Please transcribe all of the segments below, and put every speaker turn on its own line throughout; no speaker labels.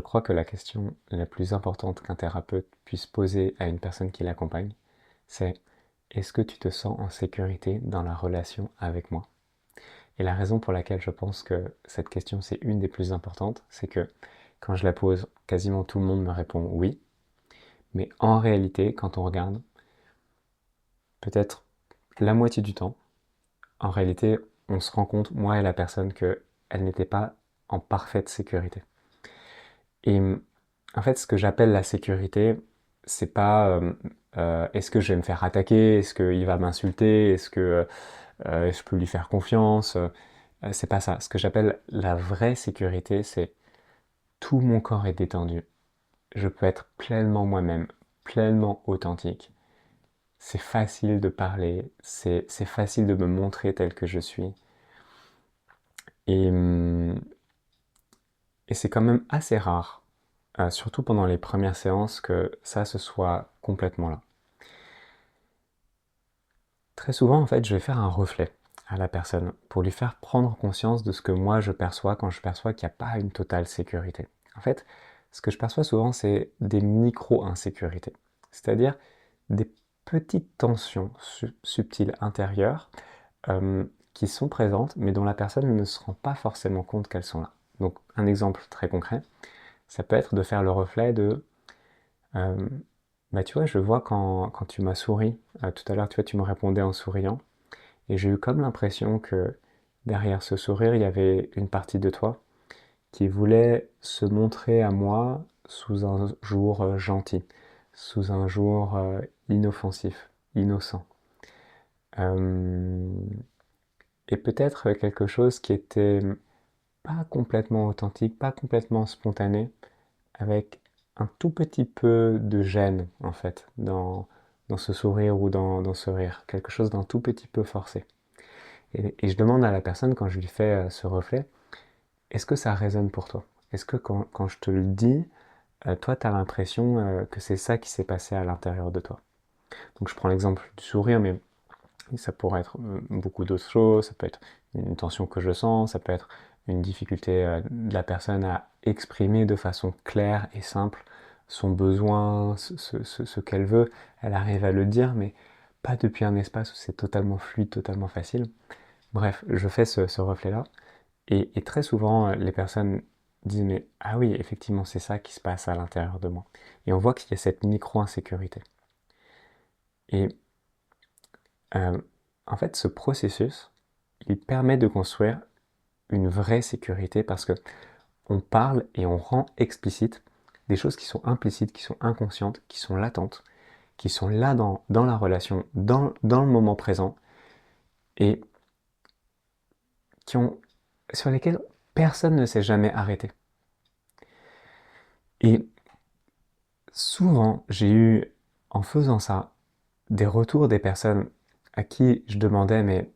crois que la question la plus importante qu'un thérapeute puisse poser à une personne qui l'accompagne, c'est: est-ce que tu te sens en sécurité dans la relation avec moi? Et la raison pour laquelle je pense que cette question c'est une des plus importantes, c'est que quand je la pose, quasiment tout le monde me répond oui, mais en réalité, quand on regarde, peut-être la moitié du temps, en réalité, on se rend compte, moi et la personne, qu'elle n'était pas en parfaite sécurité. Et en fait, ce que j'appelle la sécurité, c'est pas est-ce que je vais me faire attaquer, est-ce qu'il va m'insulter, est-ce que je peux lui faire confiance, c'est pas ça. Ce que j'appelle la vraie sécurité, c'est tout mon corps est détendu. Je peux être pleinement moi-même, pleinement authentique. C'est facile de parler, c'est facile de me montrer tel que je suis. Et, et c'est quand même assez rare, surtout pendant les premières séances, que ça se soit complètement là. Très souvent, en fait, je vais faire un reflet à la personne pour lui faire prendre conscience de ce que moi je perçois quand je perçois qu'il n'y a pas une totale sécurité. En fait, ce que je perçois souvent, c'est des micro-insécurités, c'est-à-dire des petites tensions subtiles intérieures qui sont présentes, mais dont la personne ne se rend pas forcément compte qu'elles sont là. Donc, un exemple très concret, ça peut être de faire le reflet de bah tu vois, je vois quand tu m'as souri, tout à l'heure, tu vois, tu me répondais en souriant, et j'ai eu comme l'impression que derrière ce sourire, il y avait une partie de toi qui voulait se montrer à moi sous un jour gentil, sous un jour inoffensif, innocent. Euh, et peut-être quelque chose qui était pas complètement authentique, pas complètement spontané, avec un tout petit peu de gêne, en fait, dans ce sourire ou dans ce rire. Quelque chose d'un tout petit peu forcé. Et je demande à la personne, quand je lui fais ce reflet, est-ce que ça résonne pour toi? Est-ce que quand je te le dis, toi, tu as l'impression que c'est ça qui s'est passé à l'intérieur de toi? Donc je prends l'exemple du sourire, mais ça pourrait être beaucoup d'autres choses. Ça peut être une tension que je sens, ça peut être une difficulté de la personne à exprimer de façon claire et simple son besoin, ce qu'elle veut. Elle arrive à le dire, mais pas depuis un espace où c'est totalement fluide, totalement facile. Bref, je fais ce reflet-là. Et très souvent, les personnes disent, mais ah oui, effectivement, c'est ça qui se passe à l'intérieur de moi. Et on voit qu'il y a cette micro-insécurité. Et euh, en fait, ce processus, il permet de construire une vraie sécurité parce que on parle et on rend explicite des choses qui sont implicites, qui sont inconscientes, qui sont latentes, qui sont là dans la relation, dans le moment présent, et sur lesquelles personne ne s'est jamais arrêté. Et souvent, j'ai eu, en faisant ça, des retours des personnes à qui je demandais, mais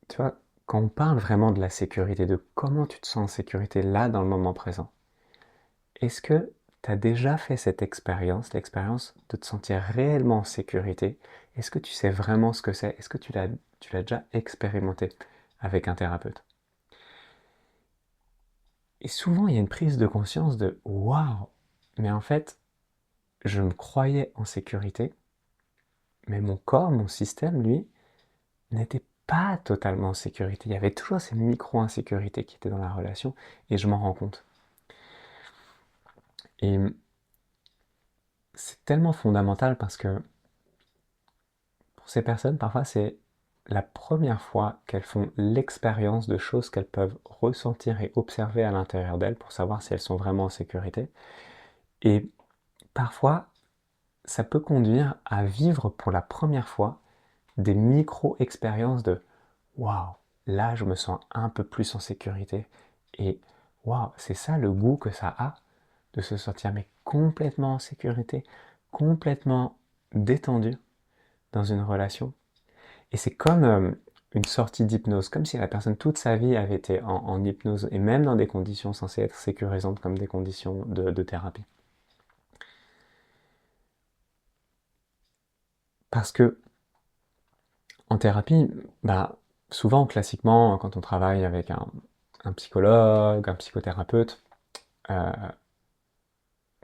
tu vois, quand on parle vraiment de la sécurité, de comment tu te sens en sécurité là, dans le moment présent, est-ce que tu as déjà fait cette expérience, l'expérience de te sentir réellement en sécurité? Est-ce que tu sais vraiment ce que c'est? Est-ce que tu l'as déjà expérimenté avec un thérapeute? Et souvent, il y a une prise de conscience de waouh, mais en fait, je me croyais en sécurité, mais mon corps, mon système, lui, n'était pas totalement en sécurité. Il y avait toujours ces micro-insécurités qui étaient dans la relation, et je m'en rends compte. Et c'est tellement fondamental parce que pour ces personnes, parfois, c'est la première fois qu'elles font l'expérience de choses qu'elles peuvent ressentir et observer à l'intérieur d'elles pour savoir si elles sont vraiment en sécurité. Et parfois, ça peut conduire à vivre pour la première fois des micro-expériences de waouh, là je me sens un peu plus en sécurité. Et waouh, c'est ça le goût que ça a de se sentir mais complètement en sécurité, complètement détendu dans une relation. Et c'est comme une sortie d'hypnose, comme si la personne toute sa vie avait été en hypnose et même dans des conditions censées être sécurisantes comme des conditions de thérapie. Parce que en thérapie, bah, souvent, classiquement, quand on travaille avec un psychologue, un psychothérapeute, euh,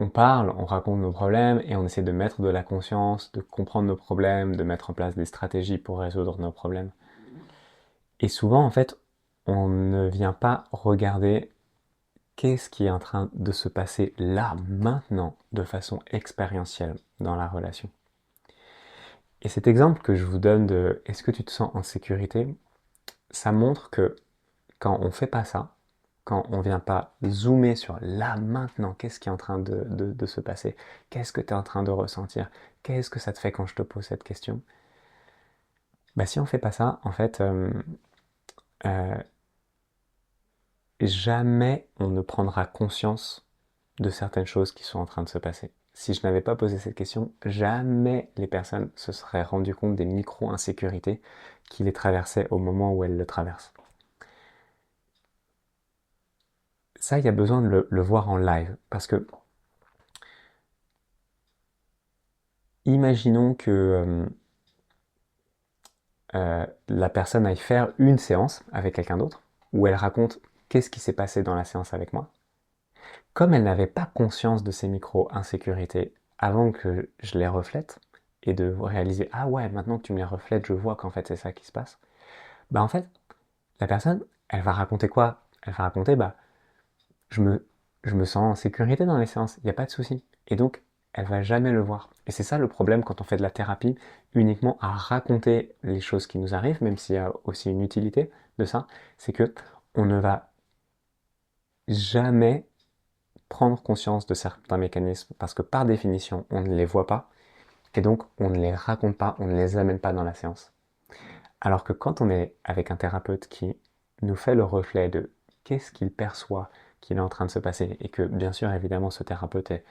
on parle, on raconte nos problèmes et on essaie de mettre de la conscience, de comprendre nos problèmes, de mettre en place des stratégies pour résoudre nos problèmes. Et souvent, en fait, on ne vient pas regarder qu'est-ce qui est en train de se passer là, maintenant, de façon expérientielle dans la relation. Et cet exemple que je vous donne de est-ce que tu te sens en sécurité, ça montre que quand on fait pas ça, quand on vient pas zoomer sur là, maintenant, qu'est-ce qui est en train de se passer, qu'est-ce que tu es en train de ressentir, qu'est-ce que ça te fait quand je te pose cette question, bah si on fait pas ça, en fait, euh, jamais on ne prendra conscience de certaines choses qui sont en train de se passer. Si je n'avais pas posé cette question, jamais les personnes se seraient rendues compte des micro-insécurités qui les traversaient au moment où elles le traversent. Ça, il y a besoin de le voir en live, parce que imaginons que la personne aille faire une séance avec quelqu'un d'autre, où elle raconte qu'est-ce qui s'est passé dans la séance avec moi. Comme elle n'avait pas conscience de ces micro-insécurités avant que je les reflète, et de réaliser, ah ouais, maintenant que tu me les reflètes, je vois qu'en fait c'est ça qui se passe, bah en fait, la personne, elle va raconter quoi? Elle va raconter, bah, je me, je me sens en sécurité dans les séances, il n'y a pas de souci. Et donc, elle va jamais le voir. Et c'est ça le problème quand on fait de la thérapie, uniquement à raconter les choses qui nous arrivent, même s'il y a aussi une utilité de ça, c'est que on ne va jamais prendre conscience de certains mécanismes, parce que par définition, on ne les voit pas, et donc on ne les raconte pas, on ne les amène pas dans la séance. Alors que quand on est avec un thérapeute qui nous fait le reflet de qu'est-ce qu'il perçoit qu'il est en train de se passer, et que bien sûr évidemment ce thérapeute est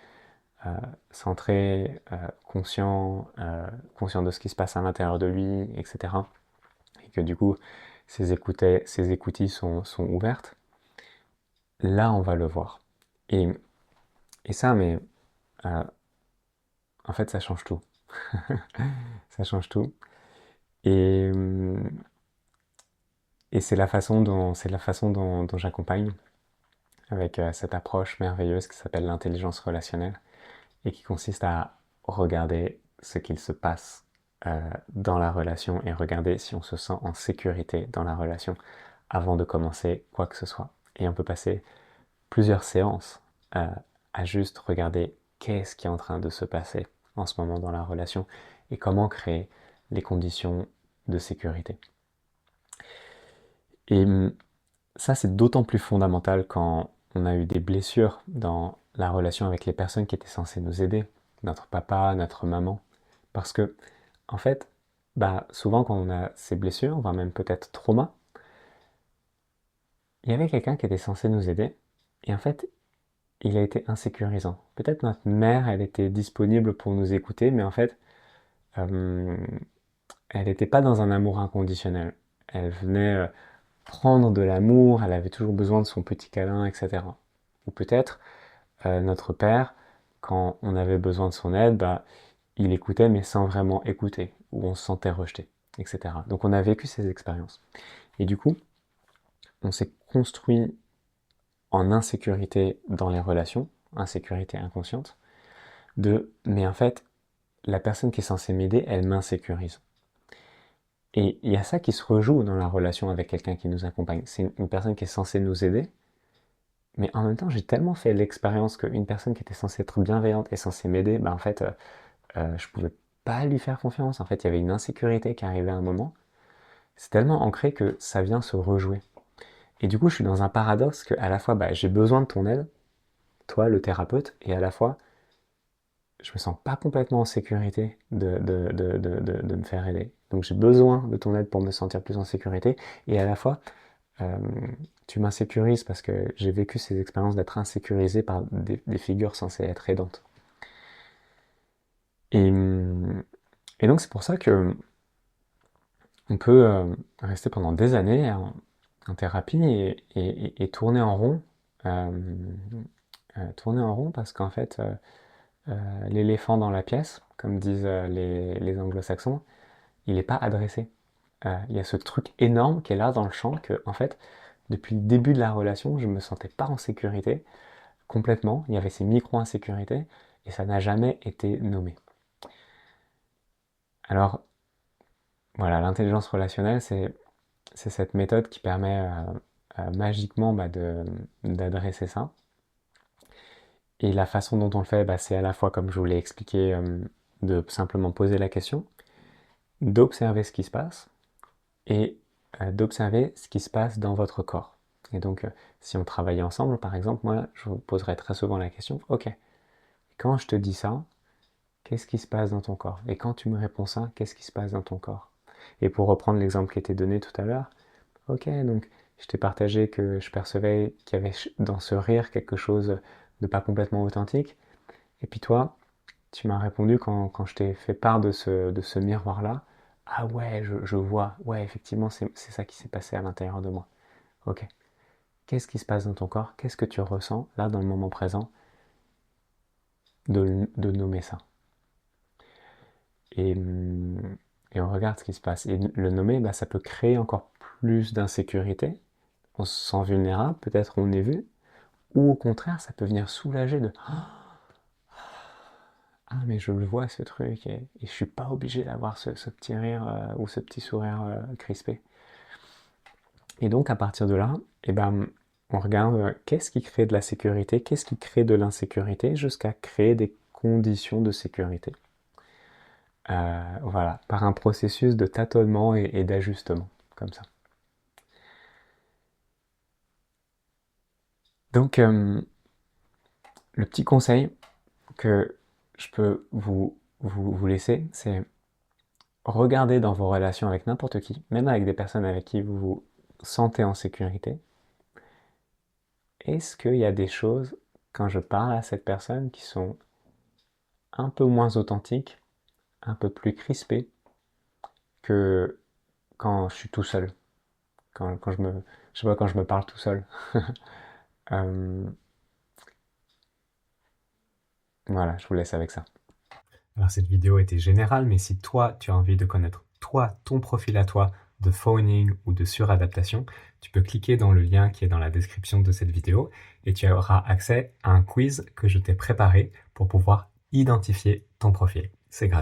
centré, conscient de ce qui se passe à l'intérieur de lui, etc. Et que du coup ses écoutilles sont ouvertes, là on va le voir. Et, et ça, mais en fait ça change tout. Ça change tout. Et, et c'est la façon dont j'accompagne avec cette approche merveilleuse qui s'appelle l'intelligence relationnelle et qui consiste à regarder ce qu'il se passe dans la relation et regarder si on se sent en sécurité dans la relation avant de commencer quoi que ce soit. Et on peut passer plusieurs séances à juste regarder qu'est-ce qui est en train de se passer en ce moment dans la relation et comment créer les conditions de sécurité. Et ça, c'est d'autant plus fondamental quand on a eu des blessures dans la relation avec les personnes qui étaient censées nous aider, notre papa, notre maman. Parce que, en fait, bah, souvent quand on a ces blessures, voire même peut-être trauma, il y avait quelqu'un qui était censé nous aider, et en fait, il a été insécurisant. Peut-être notre mère, elle était disponible pour nous écouter, mais en fait, euh, elle n'était pas dans un amour inconditionnel. Elle venait prendre de l'amour, elle avait toujours besoin de son petit câlin, etc. Ou peut-être notre père, quand on avait besoin de son aide, bah, il écoutait mais sans vraiment écouter, ou on se sentait rejeté, etc. Donc on a vécu ces expériences. Et du coup, on s'est construit en insécurité dans les relations, insécurité inconsciente, mais en fait, la personne qui est censée m'aider, elle m'insécurise. Et il y a ça qui se rejoue dans la relation avec quelqu'un qui nous accompagne. C'est une personne qui est censée nous aider, mais en même temps, j'ai tellement fait l'expérience qu'une personne qui était censée être bienveillante et censée m'aider, bah en fait, je pouvais pas lui faire confiance. En fait, il y avait une insécurité qui arrivait à un moment. C'est tellement ancré que ça vient se rejouer. Et du coup, je suis dans un paradoxe que à la fois, bah, j'ai besoin de ton aide, toi, le thérapeute, et à la fois, je me sens pas complètement en sécurité de me faire aider. Donc j'ai besoin de ton aide pour me sentir plus en sécurité, et à la fois, euh, tu m'insécurises parce que j'ai vécu ces expériences d'être insécurisé par des figures censées être aidantes. Et, et donc c'est pour ça que on peut rester pendant des années en thérapie et tourner en rond. euh, Tourner en rond parce qu'en fait, l'éléphant dans la pièce, comme disent les anglo-saxons, il n'est pas adressé. Il y a ce truc énorme qui est là dans le champ que, en fait, depuis le début de la relation, je ne me sentais pas en sécurité complètement, il y avait ces micro-insécurités, et ça n'a jamais été nommé. Alors, voilà, l'intelligence relationnelle, c'est cette méthode qui permet magiquement d'adresser ça. Et la façon dont on le fait, c'est à la fois, comme je vous l'ai expliqué, de simplement poser la question, d'observer ce qui se passe, et d'observer ce qui se passe dans votre corps. Et donc, si on travaillait ensemble, par exemple, moi, je vous poserais très souvent la question, ok, quand je te dis ça, qu'est-ce qui se passe dans ton corps? Et quand tu me réponds ça, qu'est-ce qui se passe dans ton corps? Et pour reprendre l'exemple qui était donné tout à l'heure, ok, donc je t'ai partagé que je percevais qu'il y avait dans ce rire quelque chose de pas complètement authentique. Et puis toi, tu m'as répondu quand je t'ai fait part de ce miroir-là, ah ouais, je vois, ouais, effectivement, c'est ça qui s'est passé à l'intérieur de moi. Ok. Qu'est-ce qui se passe dans ton corps? Qu'est-ce que tu ressens là dans le moment présent de nommer ça? Et, et on regarde ce qui se passe. Et le nommer, ça peut créer encore plus d'insécurité. On se sent vulnérable, peut-être on est vu, ou au contraire, ça peut venir soulager de ah mais je le vois ce truc et je suis pas obligé d'avoir ce petit rire ou ce petit sourire crispé. Et donc à partir de là, on regarde qu'est-ce qui crée de la sécurité, qu'est-ce qui crée de l'insécurité, jusqu'à créer des conditions de sécurité. Voilà, par un processus de tâtonnement et d'ajustement, comme ça. Donc, le petit conseil que je peux vous laisser, c'est regarder dans vos relations avec n'importe qui, même avec des personnes avec qui vous vous sentez en sécurité. Est-ce qu'il y a des choses, quand je parle à cette personne, qui sont un peu moins authentiques, un peu plus crispées que quand je suis tout seul, quand je sais pas, quand je me parle tout seul. Voilà, je vous laisse avec ça. Alors cette vidéo était générale, mais si toi, tu as envie de connaître ton profil à toi de phoning ou de suradaptation, tu peux cliquer dans le lien qui est dans la description de cette vidéo et tu auras accès à un quiz que je t'ai préparé pour pouvoir identifier ton profil. C'est gratuit.